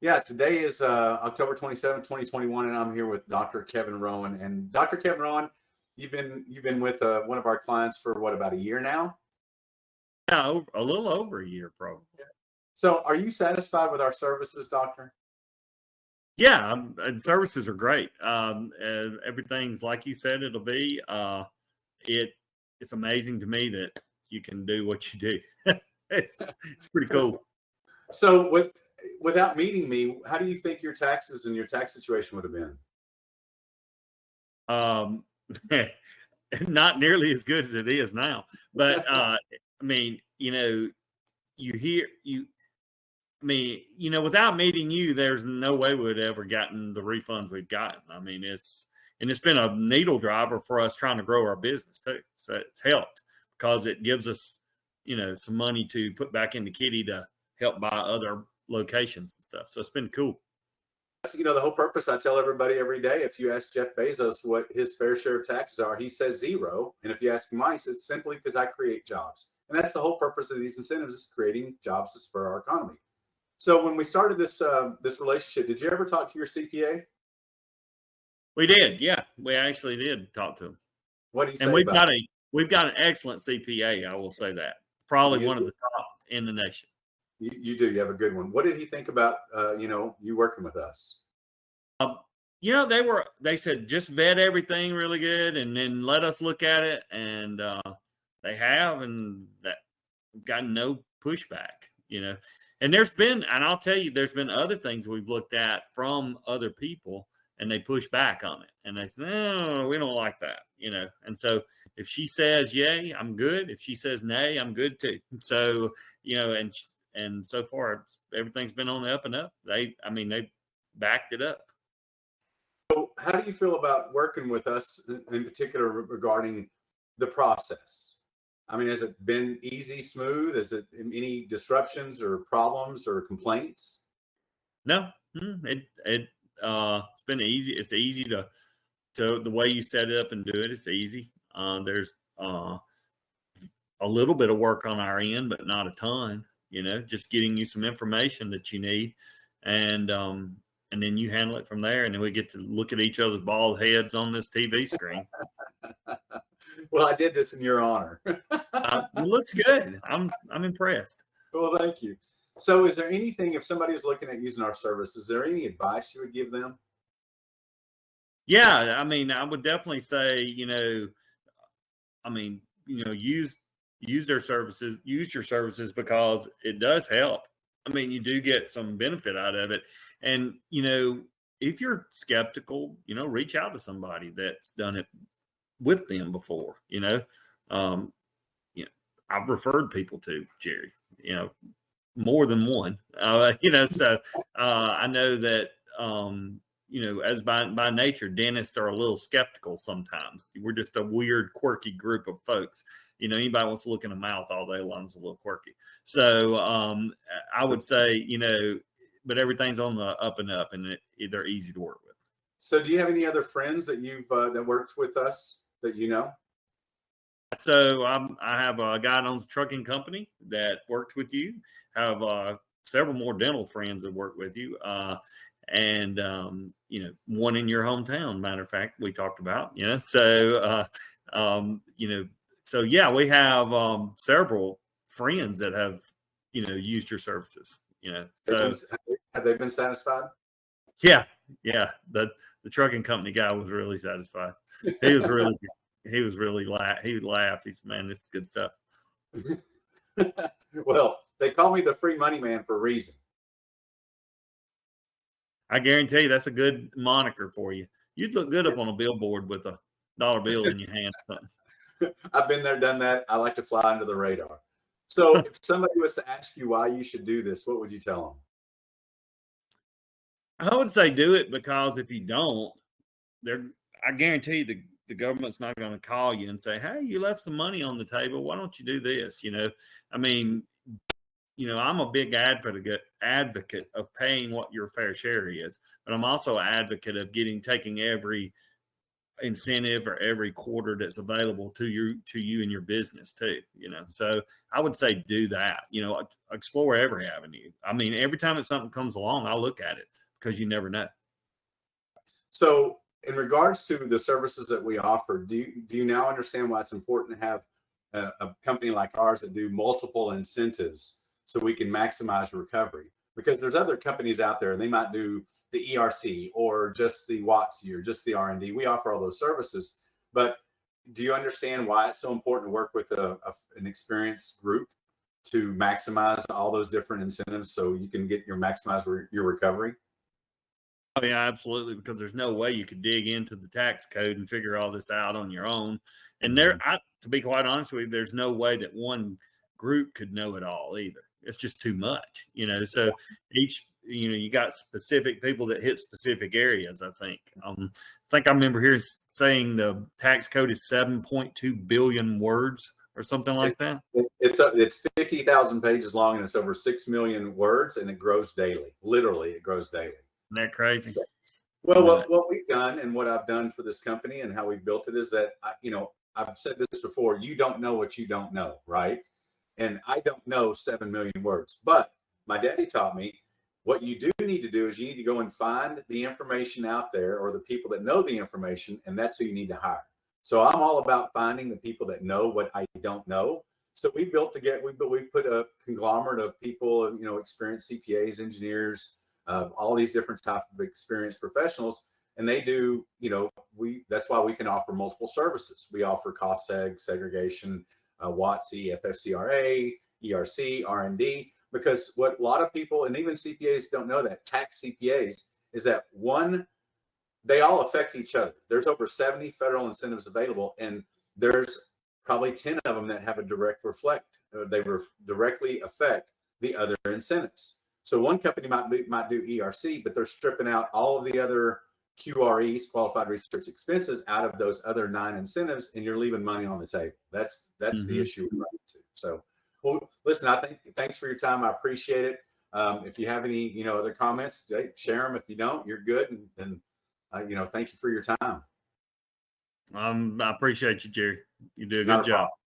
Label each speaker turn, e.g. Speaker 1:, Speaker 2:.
Speaker 1: Yeah, today is October 27th, 2021, and I'm here with Dr. Kevin Rowan. And Dr. Kevin Rowan, you've been with one of our clients for what, about a year now?
Speaker 2: Yeah, a little over a year, probably.
Speaker 1: So, are you satisfied with our services, doctor?
Speaker 2: Yeah, and services are great. Everything's like you said it'll be. It it's amazing to me that you can do what you do. It's pretty cool.
Speaker 1: So, without meeting me, how do you think your taxes and your tax situation would have been?
Speaker 2: Um, not nearly as good as it is now, but I mean, you hear you. I mean, without meeting you, there's no way we'd ever gotten the refunds we've gotten. I mean, it's been a needle driver for us trying to grow our business too. So it's helped because it gives us, some money to put back into Kitty to help buy other locations and stuff. So it's been cool.
Speaker 1: The whole purpose. I tell everybody every day. If you ask Jeff Bezos what his fair share of taxes are, he says zero. And if you ask him, it's simply because I create jobs, and that's the whole purpose of these incentives: is creating jobs to spur our economy. So when we started this relationship, did you ever talk to your CPA?
Speaker 2: We did, yeah, we actually did talk to him,
Speaker 1: What did he
Speaker 2: and
Speaker 1: say about it?
Speaker 2: we've got an excellent CPA. I will say that probably
Speaker 1: You,
Speaker 2: one of the top in the nation.
Speaker 1: you do. You have a good one. What did he think about you working with us?
Speaker 2: Um, they said just vet everything really good and then let us look at it, and they have, and that got no pushback. And I'll tell you, there's been other things we've looked at from other people, and they push back on it, and they say, no, we don't like that. And so if she says yay, I'm good. If she says nay, I'm good too. So and so far everything's been on the up and up. They backed it up.
Speaker 1: How do you feel about working with us in particular regarding the process? I mean, has it been easy, smooth? Is it any disruptions or problems or complaints?
Speaker 2: No, it's been easy. It's easy to the way you set it up and do it. It's easy. There's a little bit of work on our end, but not a ton. Just getting you some information that you need, and then you handle it from there, and then we get to look at each other's bald heads on this TV screen.
Speaker 1: Well, I did this in your honor.
Speaker 2: It looks good. I'm impressed.
Speaker 1: Well, thank you. So, is there anything, if somebody is looking at using our service, is there any advice you would give them?
Speaker 2: Yeah, I would definitely say, use their services, use your services because it does help. You do get some benefit out of it. And, if you're skeptical, reach out to somebody that's done it with them before. Um, I've referred people to Jerry, more than one. So I know that as by nature, dentists are a little skeptical sometimes. We're just a weird, quirky group of folks. Anybody wants to look in a mouth all day long is a little quirky. So I would say, but everything's on the up and up, and they're easy to work with.
Speaker 1: So, do you have any other friends that you've that worked with us that you know?
Speaker 2: So I have a guy that owns a trucking company that worked with you. Have several more dental friends that work with you, and one in your hometown. Matter of fact, we talked about. So yeah, we have several friends that have used your services.
Speaker 1: They've
Speaker 2: So
Speaker 1: been, have they been satisfied?
Speaker 2: yeah, yeah. The trucking company guy was really satisfied. He was really he was really he laughed. He said, "Man, this is good stuff."
Speaker 1: Well, they call me the free money man for a reason.
Speaker 2: I guarantee you that's a good moniker for you. You'd look good up on a billboard with a dollar bill in your hand or something.
Speaker 1: I've been there, done that. I like to fly under the radar. So, if somebody was to ask you why you should do this, what would you tell them?
Speaker 2: I would say do it because if you don't, I guarantee you the government's not going to call you and say, "Hey, you left some money on the table. Why don't you do this?" I mean, I'm a big advocate of paying what your fair share is, but I'm also an advocate of taking every incentive or every quarter that's available to you and your business too, so I would say do that, explore every avenue. I mean, every time that something comes along, I'll look at it, because you never know.
Speaker 1: So in regards to the services that we offer, do you now understand why it's important to have a company like ours that do multiple incentives so we can maximize recovery? Because there's other companies out there and they might do the ERC or just the WOTC or just the R&D. We offer all those services, but do you understand why it's so important to work with an experienced group to maximize all those different incentives so you can get maximize your recovery?
Speaker 2: Oh yeah, absolutely. Because there's no way you could dig into the tax code and figure all this out on your own. And to be quite honest with you, there's no way that one group could know it all either. It's just too much, So each, you got specific people that hit specific areas. I think I remember here saying the tax code is 7.2 billion words or something like that.
Speaker 1: It's 50,000 pages long and it's over 6 million words, and it grows daily. Literally, it grows daily.
Speaker 2: Isn't that crazy?
Speaker 1: Well, what we've done and what I've done for this company and how we built it is that, I've said this before, you don't know what you don't know, right? And I don't know 7 million words, but my daddy taught me what you do need to do is you need to go and find the information out there or the people that know the information, and that's who you need to hire. So I'm all about finding the people that know what I don't know. So we built together, we put a conglomerate of people, experienced CPAs, engineers, all these different type of experienced professionals, and they do, that's why we can offer multiple services. We offer cost segregation, WOTC, FFCRA, ERC, R&D, because what a lot of people, and even CPAs don't know that, tax CPAs, is that they all affect each other. There's over 70 federal incentives available, and there's probably 10 of them that have a direct directly affect the other incentives. So one company might do ERC, but they're stripping out all of the other QREs, qualified research expenses, out of those other 9 incentives, and you're leaving money on the table. That's the issue we're running to. So, well, listen, thanks for your time. I appreciate it. If you have any, other comments, share them. If you don't, you're good. And thank you for your time.
Speaker 2: I appreciate you, Jerry. You do a
Speaker 1: Not
Speaker 2: good job.
Speaker 1: problem.